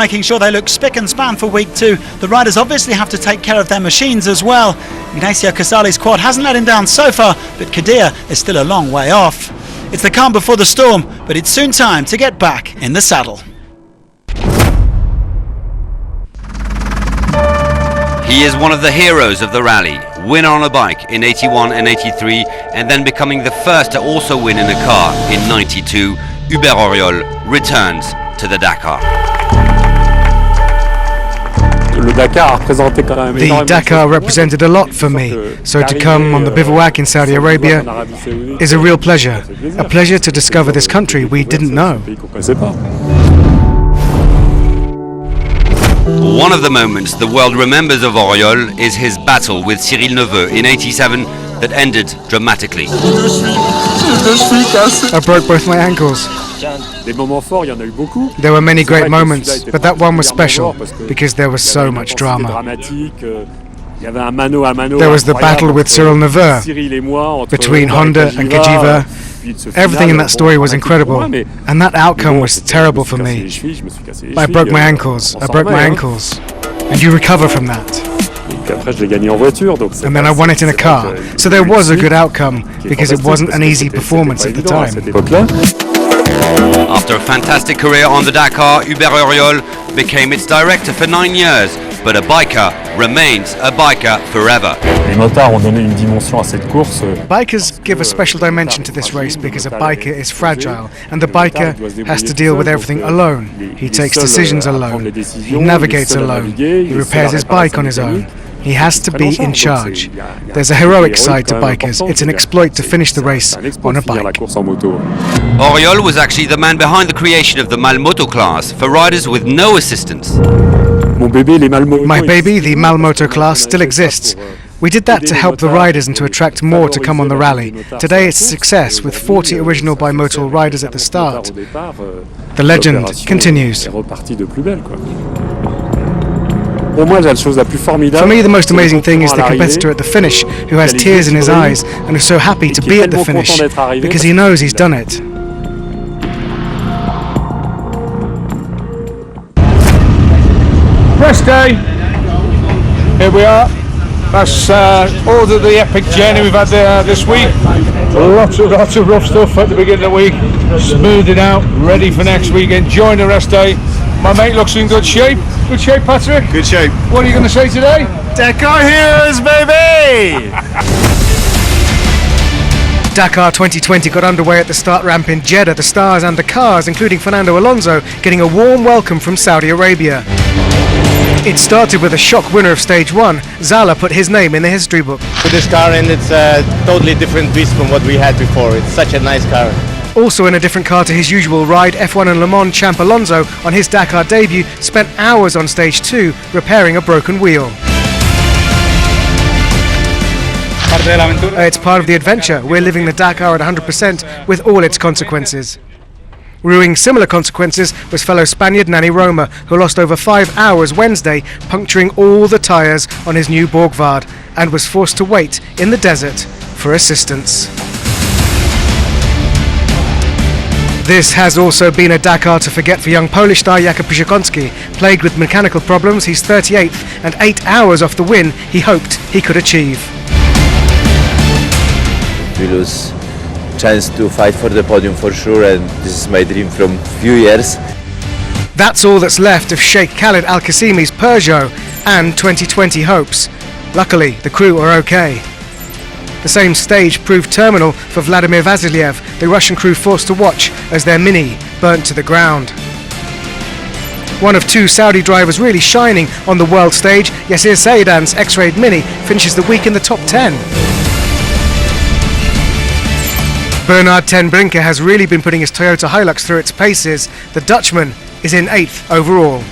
making sure they look spick and span for week 2. The riders obviously have to take care of their machines as well. Ignacio Casale's quad hasn't let him down so far, but Kadir is still a long way off. It's the calm before the storm, but it's soon time to get back in the saddle. He is one of the heroes of the rally, winner on a bike in 81 and 83, and then becoming the first to also win in a car in 92. Hubert Auriol returns to the Dakar. The Dakar represented a lot for me, so to come on the bivouac in Saudi Arabia is a real pleasure to discover this country we didn't know. One of the moments the world remembers of Auriol is his battle with Cyril Neveu in 87 that ended dramatically. I broke both my ankles. There were many great moments, but that one was special because there was so much drama. There was the battle with Cyril Neveu between Honda and Kajiva. Everything in that story was incredible, and that outcome was terrible for me. I broke my ankles, and you recover from that. And then I won it in a car, so there was a good outcome, because it wasn't an easy performance at the time. After a fantastic career on the Dakar, Hubert Auriol became its director for 9 years, but a biker remains a biker forever. Bikers give a special dimension to this race because a biker is fragile, and the biker has to deal with everything alone. He takes decisions alone, he navigates alone, he repairs his bike on his own. He has to be in charge. There's a heroic side to bikers. It's an exploit to finish the race on a bike. Auriol was actually the man behind the creation of the Malmoto class for riders with no assistance. My baby, the Malmoto class, still exists. We did that to help the riders and to attract more to come on the rally. Today it's a success with 40 original bimodal riders at the start. The legend continues. For me, the most amazing thing is the competitor at the finish, who has tears in his eyes and is so happy to be at the finish because he knows he's done it. Rest day. Here we are. That's all of the epic journey we've had this week. Lots of rough stuff at the beginning of the week. Smoothing out, ready for next week. Enjoying the rest day. My mate looks in good shape. Good shape, Patrick? Good shape. What are you going to say today? Dakar heroes, baby! Dakar 2020 got underway at the start ramp in Jeddah. The stars and the cars, including Fernando Alonso, getting a warm welcome from Saudi Arabia. It started with a shock winner of stage 1. Zala put his name in the history book. With this car, and it's a totally different beast from what we had before. It's such a nice car. Also in a different car to his usual ride, F1 and Le Mans champ Alonso, on his Dakar debut, spent hours on stage 2 repairing a broken wheel. It's part of the adventure. We're living the Dakar at 100% with all its consequences. Ruining similar consequences was fellow Spaniard Nani Roma, who lost over 5 hours Wednesday puncturing all the tyres on his new Borgward and was forced to wait in the desert for assistance. This has also been a Dakar to forget for young Polish star Jakub Przygoński. Plagued with mechanical problems, he's 38th and 8 hours off the win he hoped he could achieve. We lose chance to fight for the podium for sure, and this is my dream from few years. That's all that's left of Sheikh Khalid Al-Qasimi's Peugeot and 2020 hopes. Luckily, the crew are okay. The same stage proved terminal for Vladimir Vasilyev, the Russian crew forced to watch as their Mini burnt to the ground. One of 2 Saudi drivers really shining on the world stage, Yassir Saidan's X-Raid Mini finishes the week in the top 10. Bernard ten Brinker has really been putting his Toyota Hilux through its paces. The Dutchman is in 8th overall.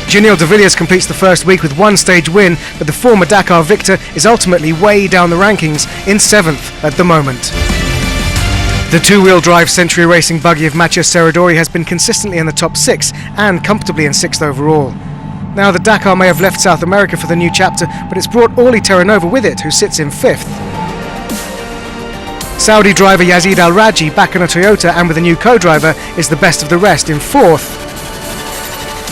Giniel de Villiers completes the first week with 1 stage win, but the former Dakar victor is ultimately way down the rankings in 7th at the moment. The 2-wheel drive Century Racing buggy of Mathieu Serradori has been consistently in the top 6 and comfortably in 6th overall. Now the Dakar may have left South America for the new chapter, but it's brought Orly Terranova with it, who sits in 5th. Saudi driver Yazid Al-Raji, back in a Toyota and with a new co-driver, is the best of the rest in 4th.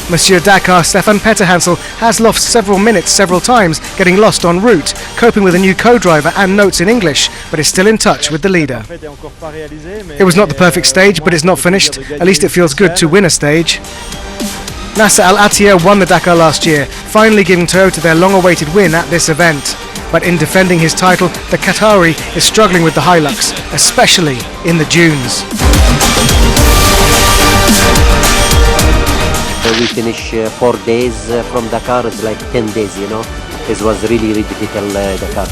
Monsieur Dakar Stefan Petterhansel has lost several minutes several times, getting lost en route, coping with a new co-driver and notes in English, but is still in touch with the leader. It was not the perfect stage, but it's not finished. At least it feels good to win a stage. Nasser Al Attiyah won the Dakar last year, finally giving Toyota their long-awaited win at this event. But in defending his title, the Qatari is struggling with the Hilux, especially in the dunes. We finish 4 days from Dakar. It's like 10 days, you know. It was really difficult, Dakar.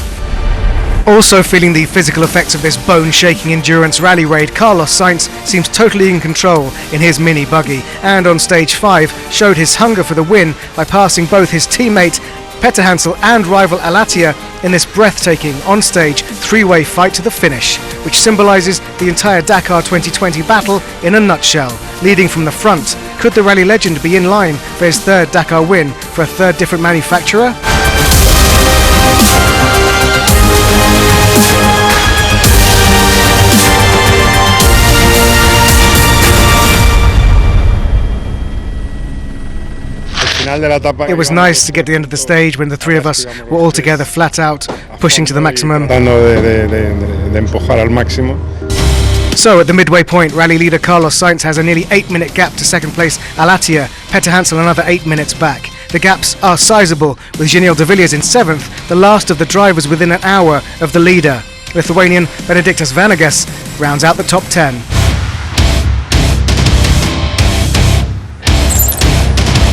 Also feeling the physical effects of this bone-shaking endurance rally raid, Carlos Sainz seems totally in control in his mini buggy, and on stage 5 showed his hunger for the win by passing both his teammate Petterhansel and rival Al Attiyah in this breathtaking on-stage three-way fight to the finish, which symbolises the entire Dakar 2020 battle in a nutshell. Leading from the front, could the rally legend be in line for his third Dakar win for a third different manufacturer? It was nice to get to the end of the stage when the three of us were all together flat out, pushing to the maximum. So at the midway point, rally leader Carlos Sainz has a nearly 8-minute gap to second place Al Attiyah, Petterhansel another 8 minutes back. The gaps are sizable, with Geniel de Villiers in 7th, the last of the drivers within an hour of the leader. Lithuanian Benediktas Vanagas rounds out the top 10.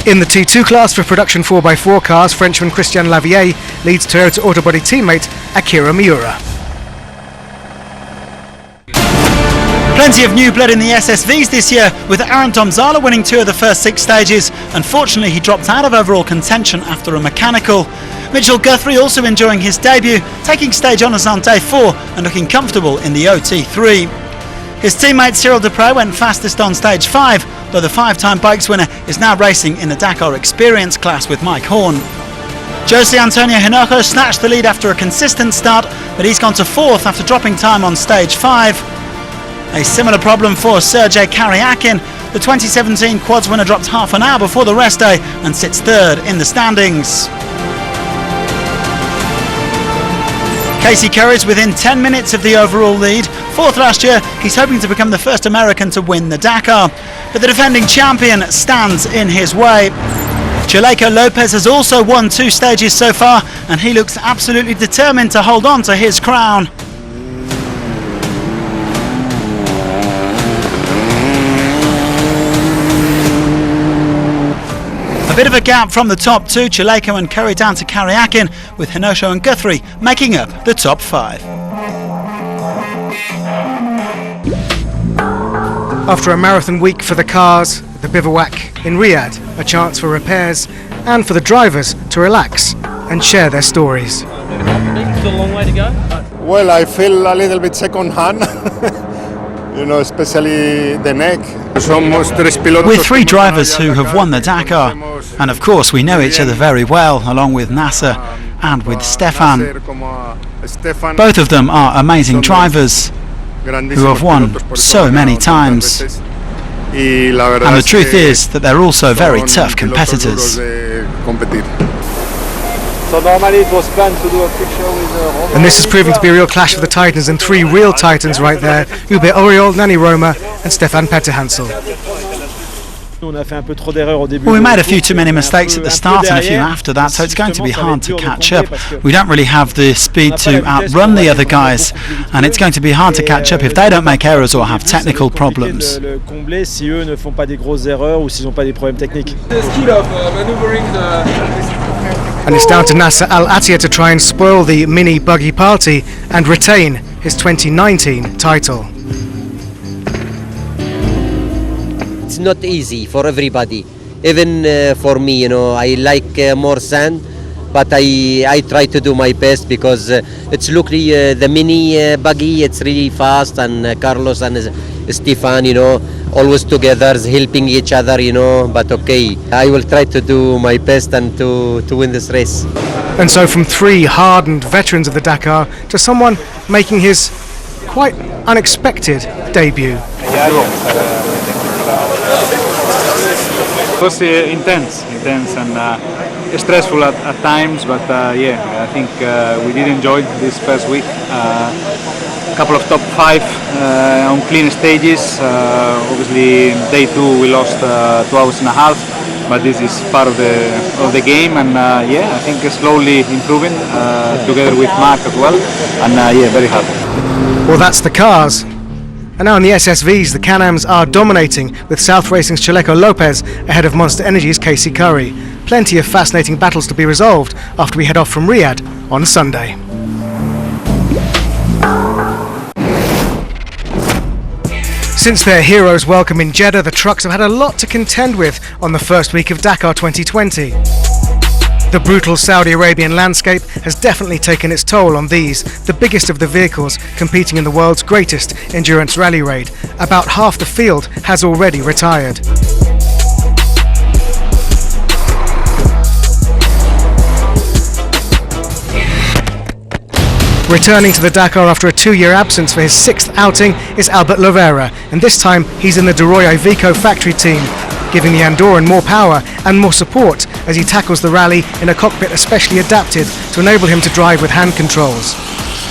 In the T2 class for production 4x4 cars, Frenchman Christian Lavier leads Toyota Autobody teammate Akira Miura. Plenty of new blood in the SSVs this year, with Aaron Domzala winning 2 of the first 6 stages. Unfortunately, he dropped out of overall contention after a mechanical. Mitchell Guthrie also enjoying his debut, taking stage honours on day 4 and looking comfortable in the OT3. His teammate Cyril Dupre went fastest on stage 5, though the 5-time bikes winner is now racing in the Dakar Experience class with Mike Horn. Jose Antonio Hinojo snatched the lead after a consistent start, but he's gone to 4th after dropping time on stage 5. A similar problem for Sergei Karyakin. The 2017 quads winner dropped half an hour before the rest day and sits 3rd in the standings. Casey Curry's within 10 minutes of the overall lead. 4th last year, he's hoping to become the first American to win the Dakar. But the defending champion stands in his way. Chaleco Lopez has also won 2 stages so far, and he looks absolutely determined to hold on to his crown. A bit of a gap from the top 2, Chaleco and Curry down to Karyakin, with Hinojo and Guthrie making up the top 5. After a marathon week for the cars, the bivouac in Riyadh, a chance for repairs and for the drivers to relax and share their stories. Still a long way to go? Well, I feel a little bit second hand. You know, especially the neck. We're 3 drivers who have won the Dakar, and of course we know each other very well, along with Nasser and with Stefan. Both of them are amazing drivers who have won so many times. And the truth is that they're also very tough competitors. So normally it was planned to do a quick show with And this is proving to be a real clash of the Titans, and 3 real Titans right there. Hubert Auriol, Nani Roma and Stefan Petterhansel. Well, we made a few too many mistakes at the start and a few after that, so it's going to be hard to catch up. We don't really have the speed to outrun the other guys, and it's going to be hard to catch up if they don't make errors or have technical problems. And it's down to Nasser Al Attiyah to try and spoil the mini buggy party and retain his 2019 title. It's not easy for everybody, even for me, you know. I like more sand, but I try to do my best because it's the mini buggy, it's really fast, and Carlos and Stefan, you know, always together, helping each other, you know. But okay, I will try to do my best and to win this race. And so from 3 hardened veterans of the Dakar to someone making his quite unexpected debut. It was intense and stressful at times, but yeah, I think we did enjoy this first week. A couple of top 5 on clean stages. Obviously, day 2 we lost 2 hours and a half, but this is part of the game, and yeah, I think slowly improving together with Mark as well, and yeah, very happy. Well, that's the cars. And now in the SSVs, the Can-Ams are dominating, with South Racing's Chaleco Lopez ahead of Monster Energy's Casey Curry. Plenty of fascinating battles to be resolved after we head off from Riyadh on Sunday. Since their heroes' welcome in Jeddah, the trucks have had a lot to contend with on the first week of Dakar 2020. The brutal Saudi Arabian landscape has definitely taken its toll on these, the biggest of the vehicles competing in the world's greatest endurance rally raid. About half the field has already retired. Returning to the Dakar after a 2-year absence for his 6th outing is Albert Lovera, and this time he's in the Duroy Iveco factory team, giving the Andorran more power and more support as he tackles the rally in a cockpit especially adapted to enable him to drive with hand controls.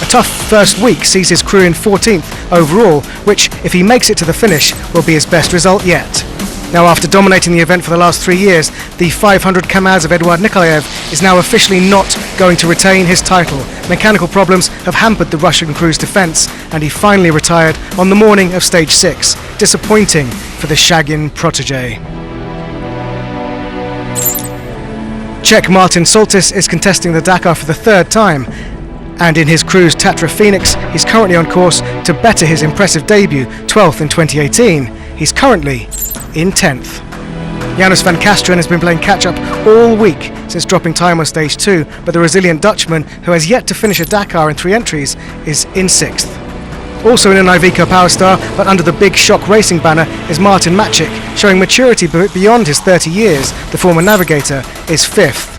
A tough first week sees his crew in 14th overall, which, if he makes it to the finish, will be his best result yet. Now, after dominating the event for the last 3 years, the 500 Kamaz of Eduard Nikolaev is now officially not going to retain his title. Mechanical problems have hampered the Russian crew's defence, and he finally retired on the morning of stage 6. Disappointing for the Shagin protege. Czech Martin Soltis is contesting the Dakar for the 3rd time, and in his crew's Tatra Phoenix, he's currently on course to better his impressive debut, 12th in 2018. He's currently in 10th. Janus van Kasteren has been playing catch-up all week since dropping time on stage 2, but the resilient Dutchman, who has yet to finish a Dakar in 3 entries, is in 6th. Also in an Iveco Power Star, but under the Big Shock Racing banner, is Martin Maciek, showing maturity beyond his 30 years. The former navigator is 5th.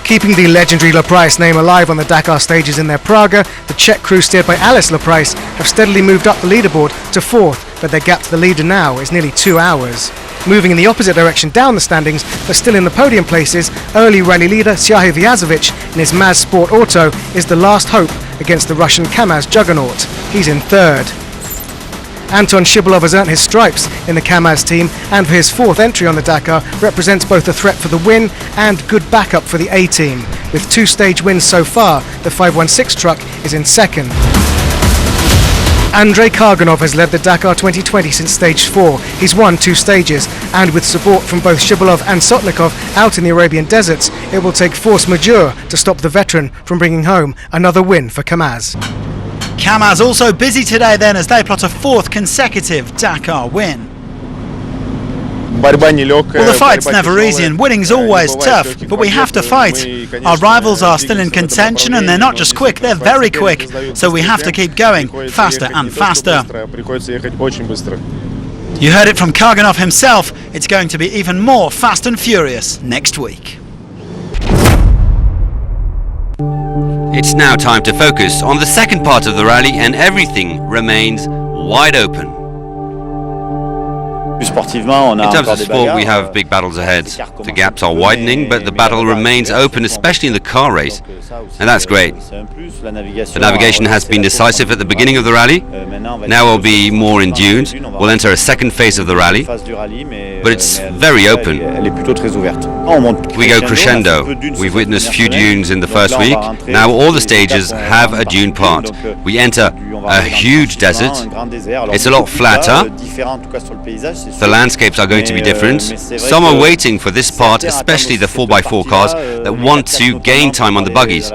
Keeping the legendary Leprice name alive on the Dakar stages in their Praga, the Czech crew steered by Alice Leprice have steadily moved up the leaderboard to 4th, but their gap to the leader now is nearly 2 hours. Moving in the opposite direction down the standings, but still in the podium places, early rally leader Siahy Vyazovic in his Maz Sport Auto is the last hope against the Russian Kamaz juggernaut. He's in 3rd. Anton Shibalov has earned his stripes in the Kamaz team, and for his 4th entry on the Dakar represents both a threat for the win and good backup for the A team. With 2 stage wins so far, the 516 truck is in 2nd. Andrei Karganov has led the Dakar 2020 since stage 4. He's won 2 stages, and with support from both Shibalov and Sotnikov out in the Arabian deserts, it will take force majeure to stop the veteran from bringing home another win for Kamaz. Kamaz also busy today then as they plot a 4th consecutive Dakar win. Well, the fight's never easy and winning's always tough, but we have to fight. Our rivals are still in contention and they're not just quick, they're very quick, so we have to keep going faster and faster. You heard it from Karganov himself, it's going to be even more fast and furious next week. It's now time to focus on the second part of the rally, and everything remains wide open. In terms of sport, we have big battles ahead. The gaps are widening, but the battle remains open, especially in the car race, and that's great. The navigation has been decisive at the beginning of the rally. Now will be more in dunes. We'll enter a second phase of the rally, but it's very open. We go crescendo. We've witnessed few dunes in the first week. Now all the stages have a dune part. We enter a huge desert. It's a lot flatter. The landscapes are going to be different. Some are waiting for this part, especially the 4x4 cars that want to gain time on the buggies.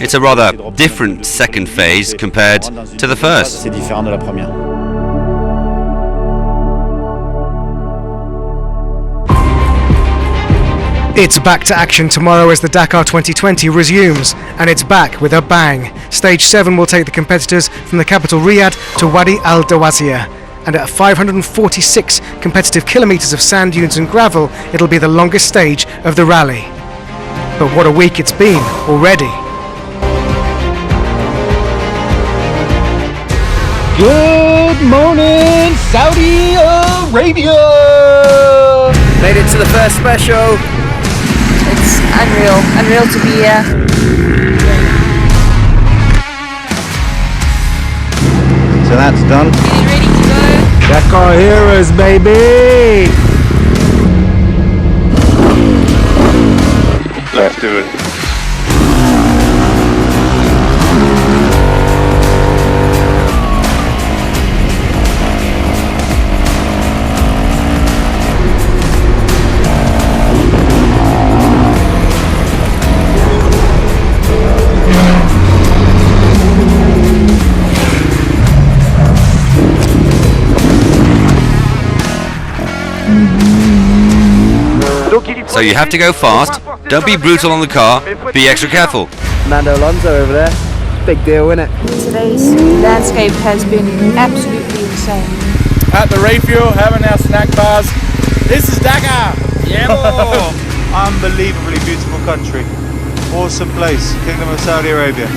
It's a rather different second phase compared to the first. It's back to action tomorrow as the Dakar 2020 resumes, and it's back with a bang. Stage 7 will take the competitors from the capital Riyadh to Wadi Al Dawazia, and at 546 competitive kilometres of sand dunes and gravel, it'll be the longest stage of the rally. But what a week it's been already. Good morning, Saudi Arabia! Made it to to the first special. It's unreal to be here. So that's done. Getting ready to go. Dakar Heroes, baby! Let's do it. So you have to go fast, don't be brutal on the car, be extra careful. Fernando Alonso over there. Big deal, isn't it? Today's landscape has been absolutely insane. At the refuel, having our snack bars. This is Dakar. Yeah. Unbelievably beautiful country. Awesome place. Kingdom of Saudi Arabia.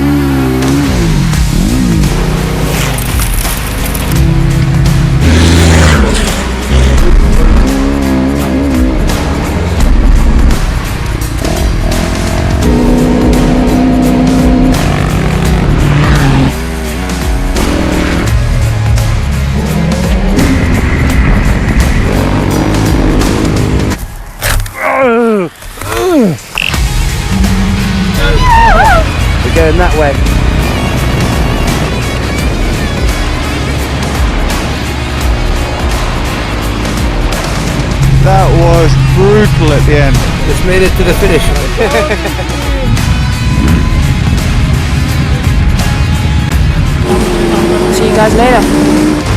We're going that way. That was brutal at the end. Just made it to the finish. See you guys later.